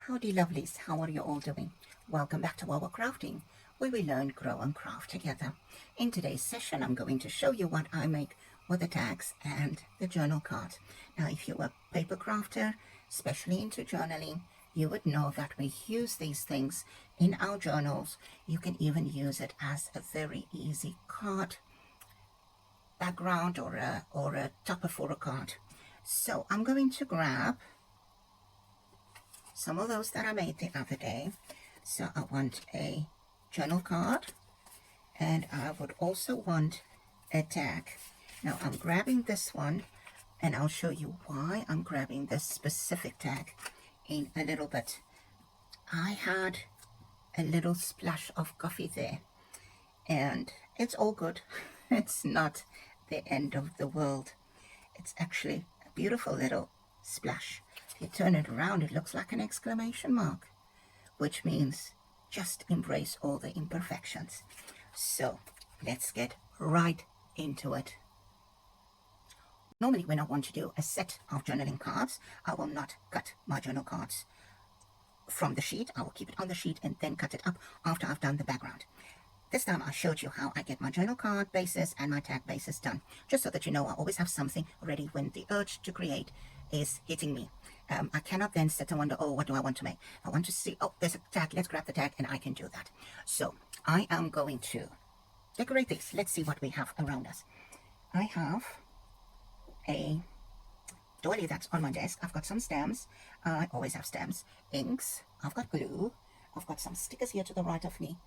Howdy lovelies, how are you all doing? Welcome back to our crafting, where we learn, grow and craft together. In today's session, I'm going to show you what I make with the tags and the journal card. Now, if you're a paper crafter, especially into journaling, you would know that we use these things in our journals. You can even use it as a very easy card background or a topper for a card. So I'm going to grab some of those that I made the other day. So I want a journal card and I would also want a tag. Now I'm grabbing this one and I'll show you why I'm grabbing this specific tag in a little bit. I had a little splash of coffee there and it's all good. It's not the end of the world. It's actually a beautiful little splash. If you turn it around, it looks like an exclamation mark, which means just embrace all the imperfections. So let's get right into it. Normally when I want to do a set of journaling cards, I will not cut my journal cards from the sheet. I will keep it on the sheet and then cut it up after I've done the background. This time I showed you how I get my journal card bases and my tag bases done, just so that you know I always have something ready when the urge to create is hitting me. I cannot then sit and wonder, oh, what do I want to make? I want to see, oh, there's a tag, let's grab the tag, and I can do that. So I am going to decorate this. Let's see what we have around us. I have a doily that's on my desk. I've got some stamps. I always have stamps. Inks. I've got glue. I've got some stickers here to the right of me.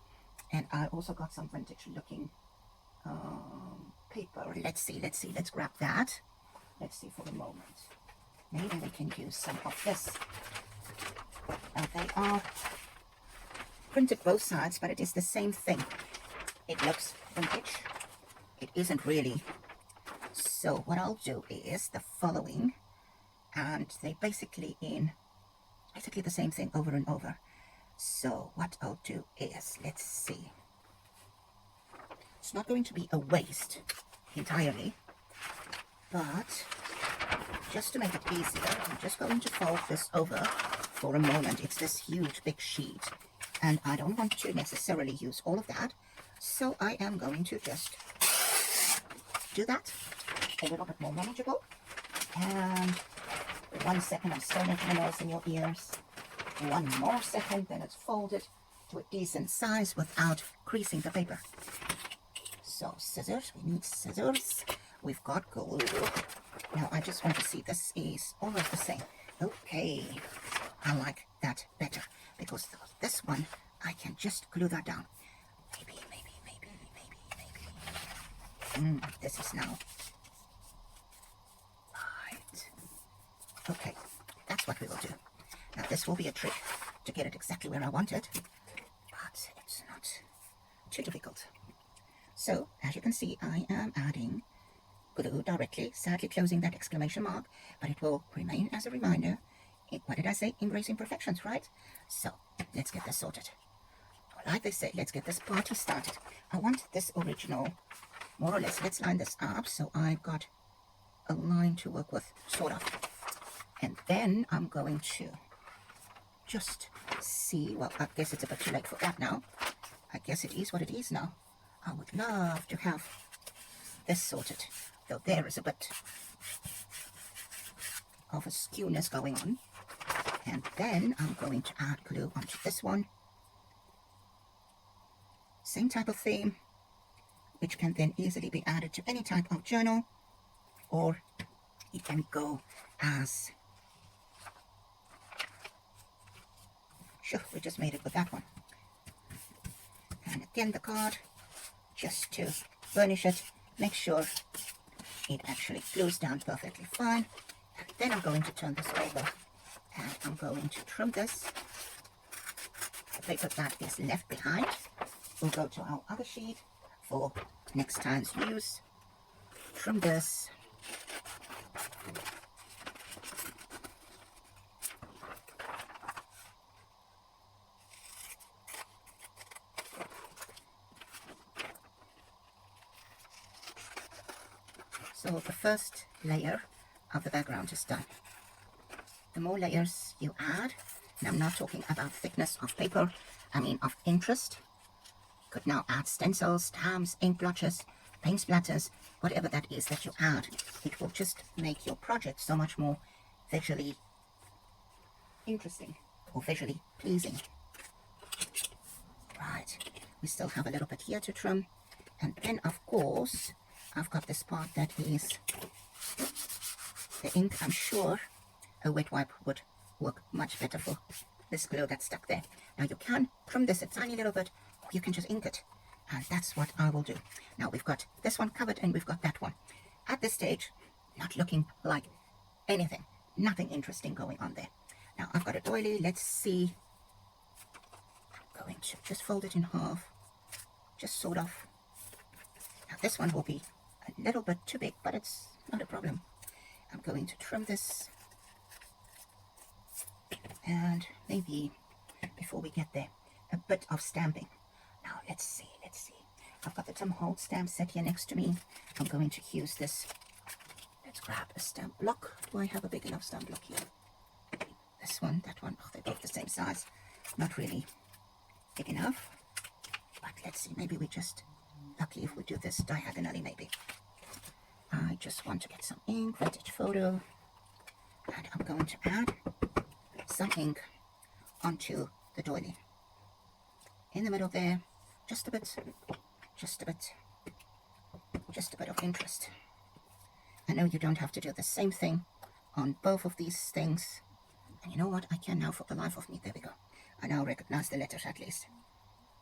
And I also got some vintage looking paper. Let's see. Let's grab that. Let's see for a moment. Maybe we can use some of this. Now they are printed both sides, but it is the same thing. It looks vintage. It isn't really. So what I'll do is the following, and they basically the same thing over and over. So what I'll do is, let's see. It's not going to be a waste entirely, but just to make it easier, I'm just going to fold this over for a moment. It's this huge big sheet and I don't want to necessarily use all of that. So I am going to just do that a little bit more manageable. And 1 second, I'm still making a noise in your ears. 1 more second, then it's folded to a decent size without creasing the paper. So scissors, we need scissors. We've got glue. Now I just want to see, this is almost the same. Okay, I like that better because this one, I can just glue that down. Maybe. This is now right. Okay, that's what we will do. Now this will be a trick to get it exactly where I want it, but it's not too difficult. So as you can see, I am adding glue directly, sadly closing that exclamation mark, but it will remain as a reminder. What did I say? Embracing imperfections, right? So let's get this sorted. Like they say, let's get this party started. I want this original, more or less. Let's line this up so I've got a line to work with, sort of. And then I'm going to just see, well, I guess it's a bit too late for that now. I guess it is what it is now. I would love to have this sorted, though there is a bit of a skewness going on. And then I'm going to add glue onto this one. Same type of theme, which can then easily be added to any type of journal, or it can go as, sure, we just made it with that one. And again, the card, just to burnish it, make sure it actually glues down perfectly fine. And then I'm going to turn this over and I'm going to trim this. The paper that is left behind will go to our other sheet for next time's use. Trim this. So the first layer of the background is done. The more layers you add, And I'm not talking about thickness of paper, I mean of interest. You could now add stencils, stamps, ink blotches, paint splatters, whatever that is that you add. It will just make your project so much more visually interesting or visually pleasing. Right, we still have a little bit here to trim. And then, of course, I've got this part that is the ink. I'm sure a wet wipe would work much better for this glue that's stuck there. Now, you can trim this a tiny little bit, or you can just ink it. And that's what I will do. Now, we've got this one covered, and we've got that one. At this stage, not looking like anything. Nothing interesting going on there. Now, I've got a doily. Let's see. I'm going to just fold it in half. Just sort of. Now, this one will be a little bit too big, but it's not a problem. I'm going to trim this. And maybe, before we get there, a bit of stamping. Now, let's see. I've got the Tim Holtz stamp set here next to me. I'm going to use this. Let's grab a stamp block. Do I have a big enough stamp block here? This one, that one. Oh, they're both the same size. Not really big enough. But let's see. Maybe we just lucky if we do this diagonally, maybe. I just want to get some ink, vintage photo. And I'm going to add some ink onto the doily. In the middle there, just a bit of interest. I know you don't have to do the same thing on both of these things. And you know what? I can now, for the life of me, there we go. I now recognize the letters at least.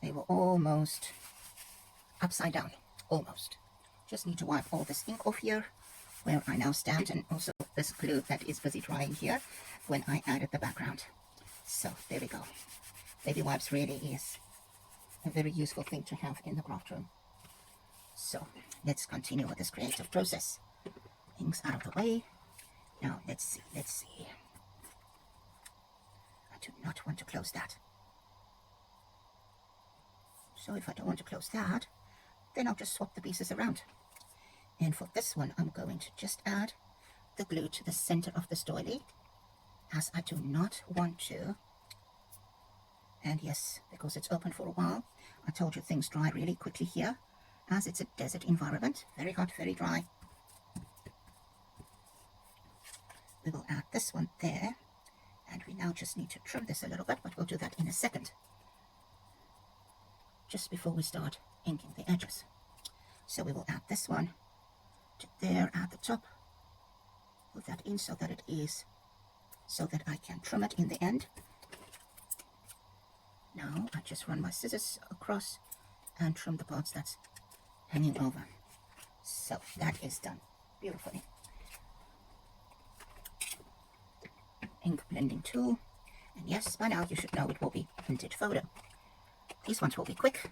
They were almost upside down, almost. Just need to wipe all this ink off here where I now stand, and also this glue that is busy drying here when I added the background. So there we go. Baby wipes really is a very useful thing to have in the craft room. So let's continue with this creative process. Ink's out of the way. Now let's see. I do not want to close that. So if I don't want to close that, then I'll just swap the pieces around. And for this one, I'm going to just add the glue to the center of this doily, as I do not want to. And yes, because it's open for a while, I told you things dry really quickly here, as it's a desert environment, very hot, very dry. We will add this one there, and we now just need to trim this a little bit, but we'll do that in a second, just before we start inking the edges. So we will add this one to there at the top, put that in so that it is, so that I can trim it in the end. Now I just run my scissors across and trim the parts that's hanging over. So that is done beautifully. Ink blending tool, and yes, by now you should know it will be vintage photo. These ones will be quick,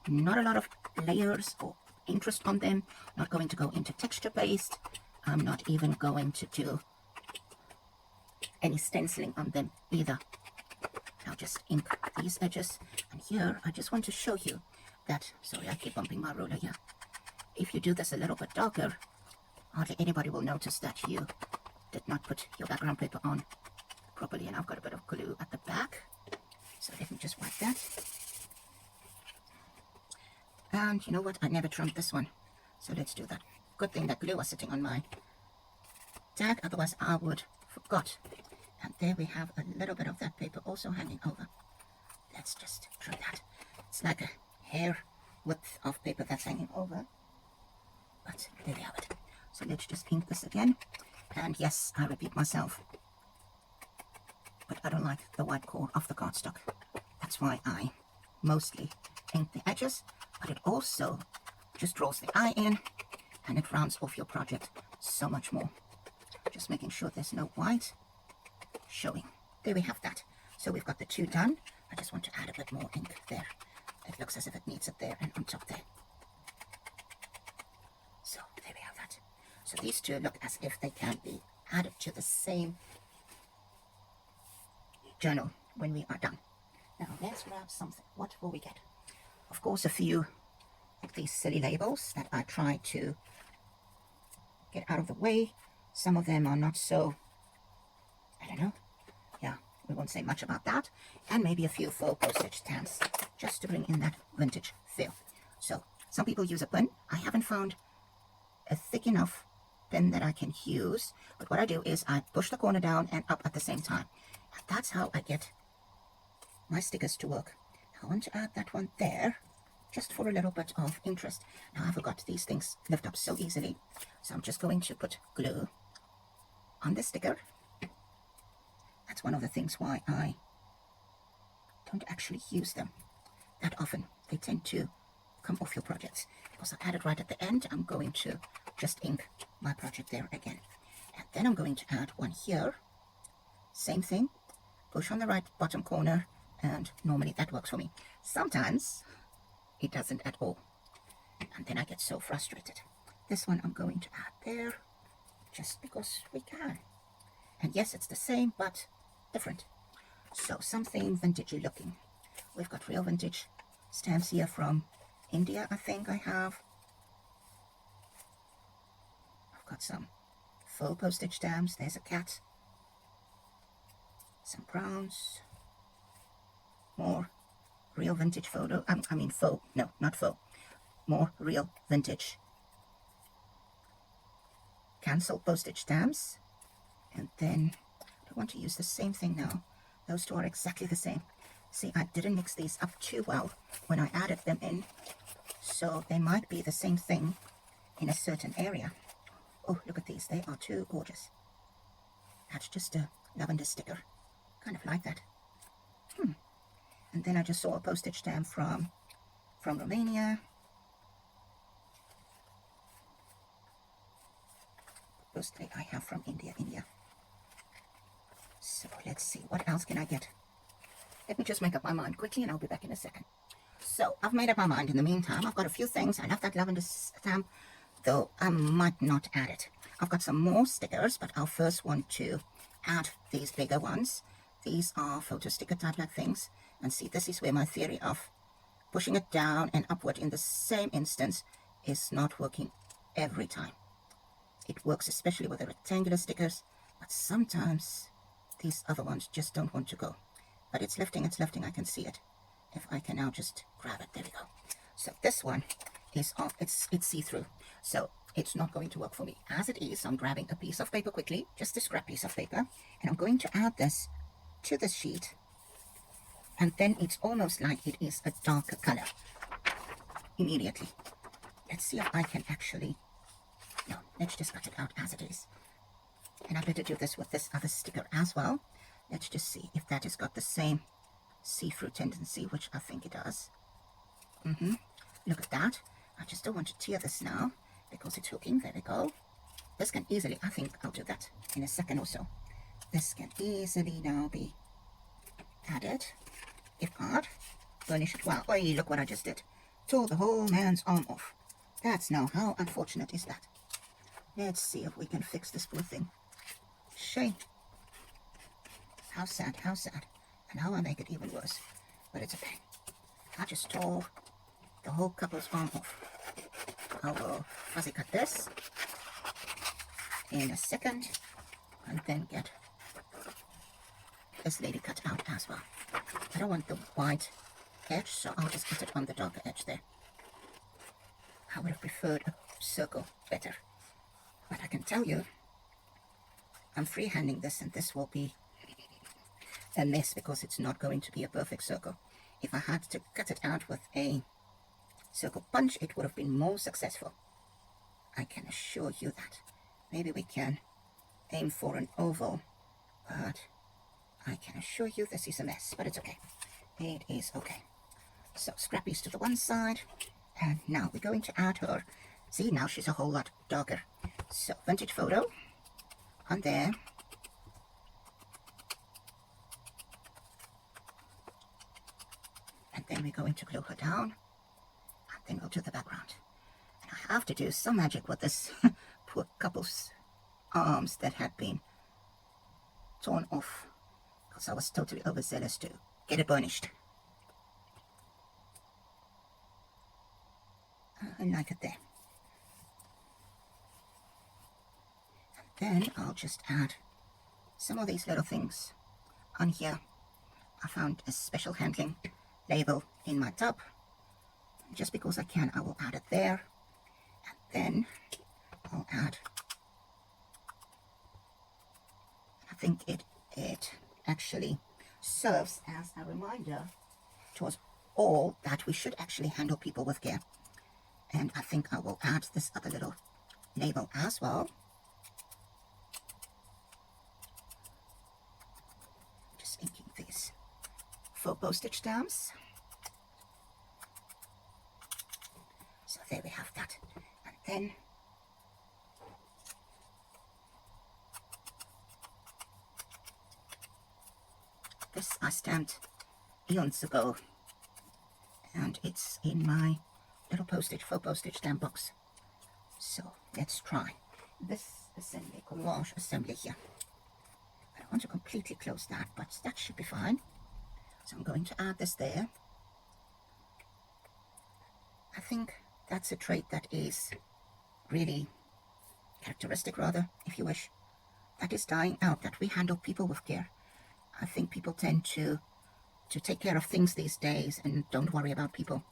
not a lot of layers or interest on them, not going to go into texture paste. I'm not even going to do any stenciling on them either. Now just ink these edges, and here I just want to show you that, sorry I keep bumping my ruler here, if you do this a little bit darker, hardly anybody will notice that you did not put your background paper on properly. And I've got a bit of glue at the back, so let me just wipe that. And you know what, I never trimmed this one, so let's do that. Good thing that glue was sitting on my tag, otherwise I would forgot. And there we have a little bit of that paper also hanging over. Let's just trim that. It's like a hair width of paper that's hanging over, but there we have it. So let's just ink this again. And yes, I repeat myself, but I don't like the white core of the cardstock. That's why I mostly ink the edges, but it also just draws the eye in, and it rounds off your project so much more. Just making sure there's no white showing. There we have that. So we've got the two done. I just want to add a bit more ink there. It looks as if it needs it there and on top there. So there we have that. So these two look as if they can be added to the same journal when we are done. Now let's grab something. What will we get? Of course, a few of these silly labels that I try to get out of the way. Some of them are not so, I don't know. Yeah, we won't say much about that. And maybe a few faux postage stamps, just to bring in that vintage feel. So, some people use a pen. I haven't found a thick enough pen that I can use, but what I do is I push the corner down and up at the same time. And that's how I get my stickers to work. I want to add that one there, just for a little bit of interest. Now I forgot these things lift up so easily, so I'm just going to put glue on the sticker. That's one of the things why I don't actually use them that often. They tend to come off your projects. Because I added right at the end, I'm going to just ink my project there again. And then I'm going to add one here. Same thing. Push on the right bottom corner, and normally that works for me. Sometimes it doesn't at all. And then I get so frustrated. This one I'm going to add there, just because we can. And yes, it's the same, but different. So something vintagey looking. We've got real vintage stamps here from India, I think I have. I've got some faux postage stamps. There's a cat. Some browns. More real vintage photo. I mean faux. No, not faux. More real vintage cancel postage stamps. And then I want to use the same thing now. Those two are exactly the same. See, I didn't mix these up too well when I added them in, so they might be the same thing in a certain area. Oh, look at these. They are too gorgeous. That's just a lavender sticker. Kind of like that. And then I just saw a postage stamp from Romania. Mostly I have from India. So let's see, what else can I get? Let me just make up my mind quickly and I'll be back in a second. So I've made up my mind in the meantime. I've got a few things. I love that lavender stamp, though I might not add it. I've got some more stickers, but I'll first want to add these bigger ones. These are photo sticker type like things. And see, this is where my theory of pushing it down and upward in the same instance is not working every time. It works especially with the rectangular stickers, but sometimes these other ones just don't want to go. But it's lifting, I can see it. If I can now just grab it, there we go. So this one is off, it's see-through, so it's not going to work for me. As it is, I'm grabbing a piece of paper quickly, just a scrap piece of paper, and I'm going to add this to the sheet, and then it's almost like it is a darker color immediately. Let's see if I can actually, no, let's just cut it out as it is. And I better do this with this other sticker as well. Let's just see if that has got the same see-through tendency, which I think it does. Look at that. I just don't want to tear this now because it's hooking. There we go. This can easily, I think I'll do that in a second or so. This can easily now be added. If not, burnish it well. Oh, look what I just did. Tore the whole man's arm off. That's now, how unfortunate is that? Let's see if we can fix this poor thing. Shame. How sad, how sad. And how I make it even worse. But it's a pain. I just tore the whole couple's arm off. I will fuzzy cut this in a second and then get this lady cut out as well. I don't want the white edge, so I'll just cut it on the darker edge there. I would have preferred a circle better. But I can tell you, I'm freehanding this, and this will be a mess because it's not going to be a perfect circle. If I had to cut it out with a circle punch, it would have been more successful. I can assure you that. Maybe we can aim for an oval, but I can assure you this is a mess, but it's okay. It is okay. So scrappies to the one side, and now we're going to add her. See, now she's a whole lot darker. So vintage photo on there. And then we're going to glue her down, and then we'll do the background. And I have to do some magic with this poor couple's arms that had been torn off because I was totally overzealous to get it burnished. I like it there. And then I'll just add some of these little things on here. I found a special handling label in my tub. Just because I can, I will add it there. And then I'll add, I think it actually serves as a reminder to us all that we should actually handle people with care. And I think I will add this other little label as well. Just inking these faux postage stamps. So there we have that. And then this I stamped eons ago, and it's in my little faux postage stamp box. So let's try this assembly, collage assembly here. I don't want to completely close that, but that should be fine. So I'm going to add this there. I think that's a trait that is really characteristic, rather, if you wish, that is dying out, that we handle people with care. I think people tend to take care of things these days and don't worry about people.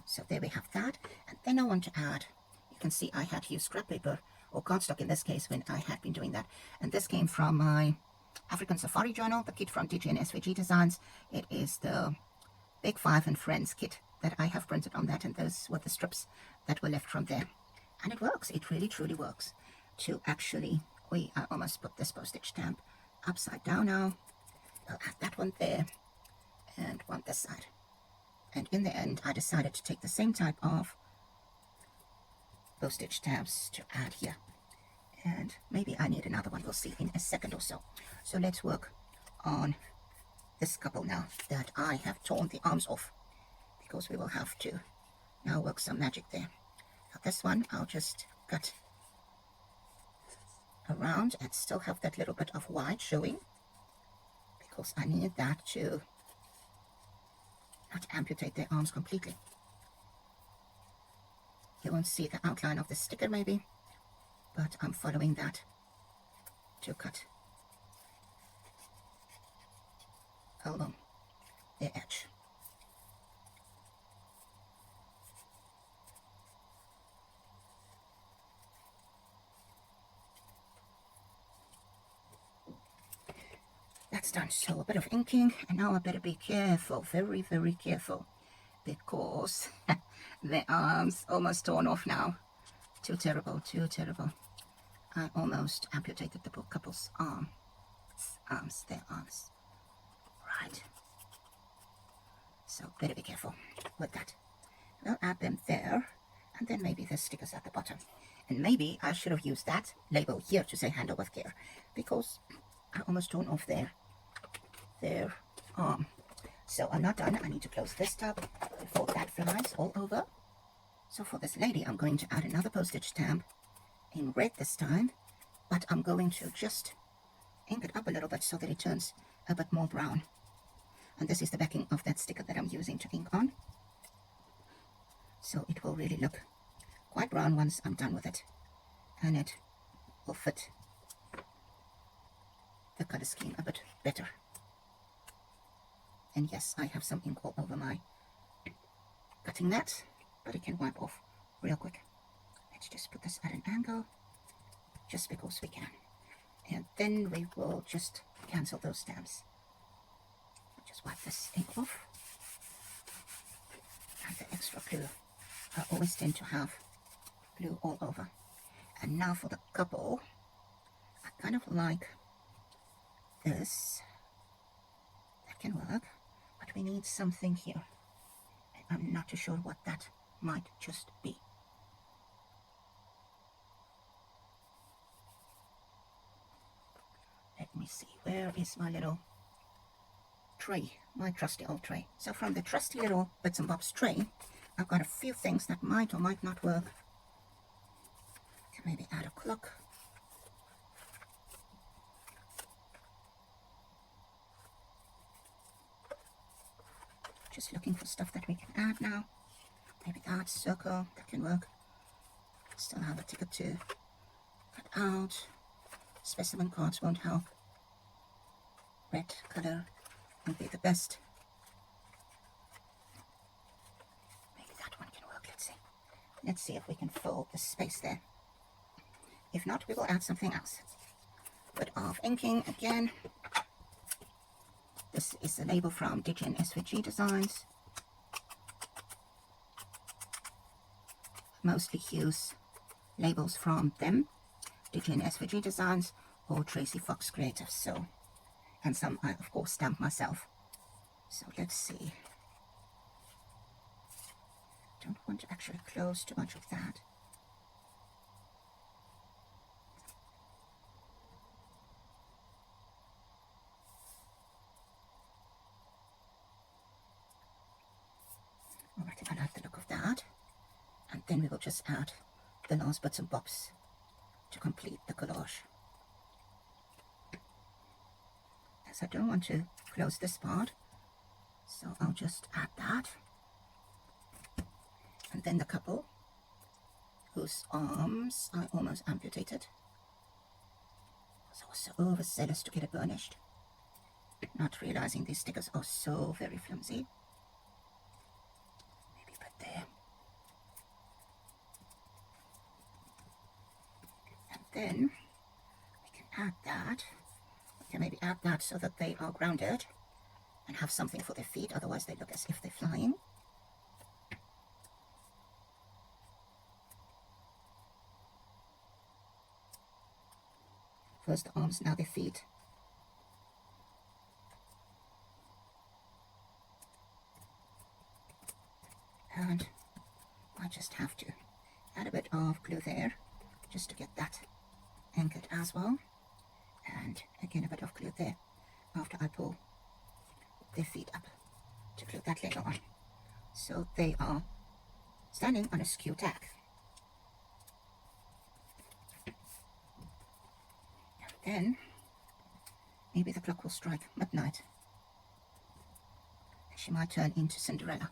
So there we have that. And then I want to add, you can see I had used scrap paper or cardstock in this case when I had been doing that. And this came from my African Safari journal, the kit from DG and SVG Designs. It is the Big Five and Friends kit that I have printed on that, and those were the strips that were left from there. And it works, it really truly works to actually, I almost put this postage stamp upside down now. I'll add that one there and one this side. And in the end, I decided to take the same type of postage stamps to add here. And maybe I need another one, we'll see in a second or so. So let's work on this couple now that I have torn the arms off, because we will have to now work some magic there. Now this one, I'll just cut around and still have that little bit of white showing, because I need that to not amputate their arms completely. You won't see the outline of the sticker maybe, but I'm following that to cut along the edge. That's done. So a bit of inking, and now I better be careful, very, very careful, because the arm's almost torn off now. Too terrible, too terrible. I almost amputated the couple's their arms. Right. So better be careful with that. I'll add them there, and then maybe the stickers at the bottom. And maybe I should have used that label here to say handle with care, because I almost torn off their arm. So I'm not done. I need to close this tab before that flies all over. So for this lady, I'm going to add another postage stamp in red this time, but I'm going to just ink it up a little bit so that it turns a bit more brown. And this is the backing of that sticker that I'm using to ink on. So it will really look quite brown once I'm done with it, and it will fit the color scheme a bit better. And yes, I have some ink all over my cutting mat, but it can wipe off real quick. Let's just put this at an angle, just because we can. And then we will just cancel those stamps. Just wipe this ink off. And the extra glue. I always tend to have glue all over. And now for the couple, I kind of like this. That can work, but we need something here. And I'm not too sure what that might just be. Let me see, where is my little tray, my trusty old tray. So from the trusty little bits and bobs tray, I've got a few things that might or might not work. Can maybe add a clock. Just looking for stuff that we can add now. Maybe that circle, that can work. Still have a ticket to cut out. Specimen cards won't help. red color would be the best. Maybe that one can work. Let's see. Let's see if we can fill the space there. If not, we will add something else. Bit of inking again. This is the label from Distress SVG Designs. Mostly use labels from them, Distress SVG Designs or Tracy Fox Creative. So, and some I of course stamp myself. So let's see. Don't want to actually close too much of that. Alright, I like the look of that. And then we will just add the last bits and bobs to complete the collage. As I don't want to close this part, so I'll just add that. And then the couple whose arms I almost amputated. I was so overzealous to get it burnished, not realizing these stickers are so very flimsy. Maybe put there. And then we can add that. We can maybe add that so that they are grounded and have something for their feet, otherwise they look as if they're flying. First the arms, now their feet. And I just have to add a bit of glue there just to get that anchored as well. And again a bit of glue there after I pull their feet up to glue that later on. So they are standing on a skew tack. Then maybe the clock will strike midnight. She might turn into Cinderella.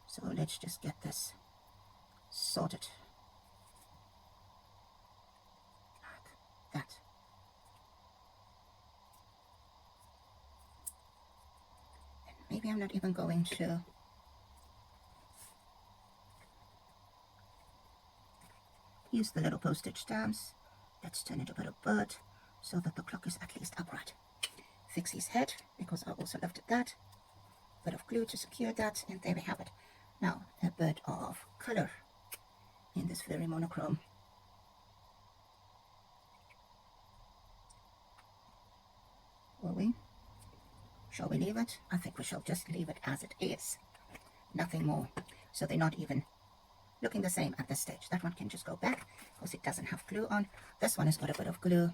So let's just get this sorted like that. And maybe I'm not even going to use the little postage stamps. Let's turn it a bit of bird, so that the clock is at least upright. Fix his head, because I also lifted that. Bit of glue to secure that, and there we have it. Now, a bit of color in this very monochrome. Will we? Shall we leave it? I think we shall just leave it as it is. Nothing more. So they're not even looking the same at this stage. That one can just go back, because it doesn't have glue on. This one has got a bit of glue.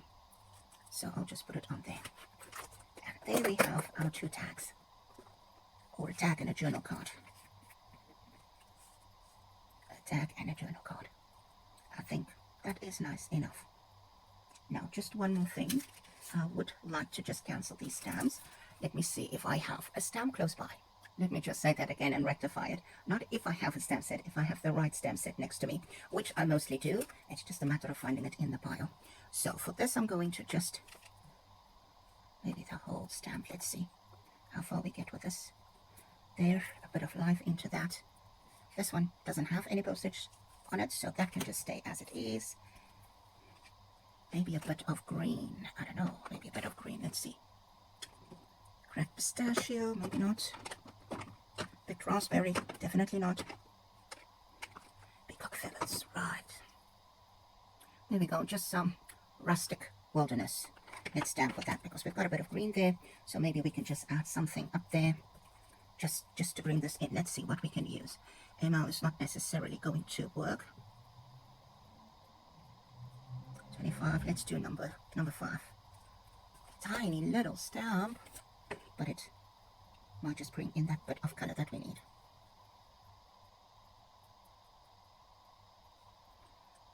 So I'll just put it on there. And there we have our two tags. Or a tag and a journal card. A tag and a journal card. I think that is nice enough. Now just one more thing. I would like to just cancel these stamps. Let me see if I have a stamp close by. Let me just say that again and rectify it. Not if I have a stamp set, if I have the right stamp set next to me, which I mostly do. It's just a matter of finding it in the pile. So for this I'm going to just, maybe the whole stamp, let's see how far we get with this. There, a bit of life into that. This one doesn't have any postage on it, so that can just stay as it is. Maybe a bit of green, I don't know, maybe a bit of green, let's see. Cracked pistachio, maybe not. Picked raspberry, definitely not. Peacock feathers, right. There we go, just some rustic wilderness. Let's stamp with that, because we've got a bit of green there, so maybe we can just add something up there. Just to bring this in. Let's see what we can use. ML is not necessarily going to work. 25, let's do number 5. Tiny little stamp, but it might just bring in that bit of color that we need.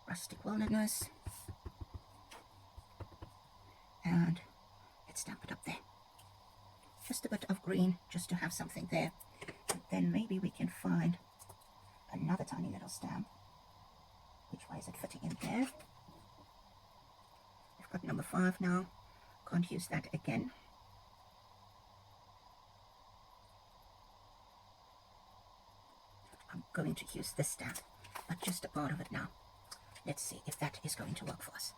Rustic wilderness. And let's stamp it up there. Just a bit of green, just to have something there. And then maybe we can find another tiny little stamp. Which way is it fitting in there? We've got number 5 now. Can't use that again. going to use this stamp, but just a part of it now. Let's see if that is going to work for us.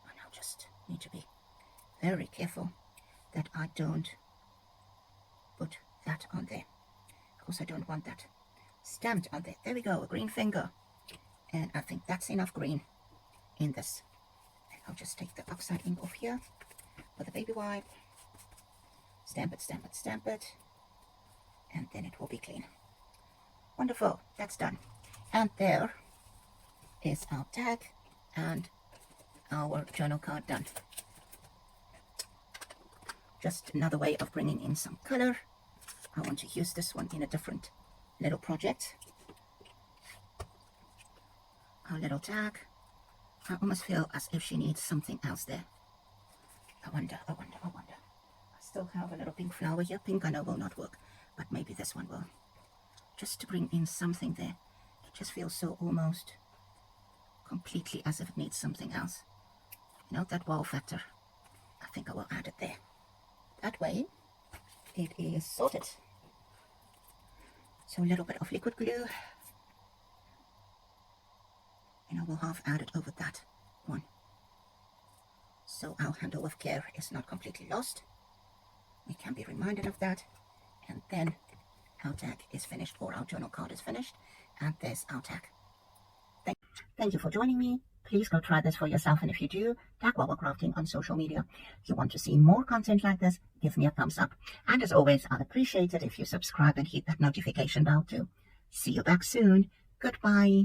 I now just need to be very careful that I don't put that on there. Of course, I don't want that stamped on there. There we go, a green finger. And I think that's enough green in this. And I'll just take the oxide ink off here with a baby wipe. Stamp it, stamp it, stamp it. And then it will be clean. Wonderful, that's done. And there is our tag and our journal card done. Just another way of bringing in some color. I want to use this one in a different little project. Our little tag. I almost feel as if she needs something else there. I wonder. I still have a little pink flower here. Pink I know will not work, but maybe this one will. Just to bring in something there. It just feels so almost completely as if it needs something else. You know, that wow factor. I think I will add it there. That way, it is sorted. So a little bit of liquid glue. And I will half add it over that one. So our handle with care is not completely lost. We can be reminded of that. And then our tag is finished, or our journal card is finished. And there's our tag. Thank you for joining me. Please go try this for yourself, and if you do, tag Wawa Crafting on social media. If you want to see more content like this, give me a thumbs up. And as always, I'd appreciate it if you subscribe and hit that notification bell too. See you back soon. Goodbye.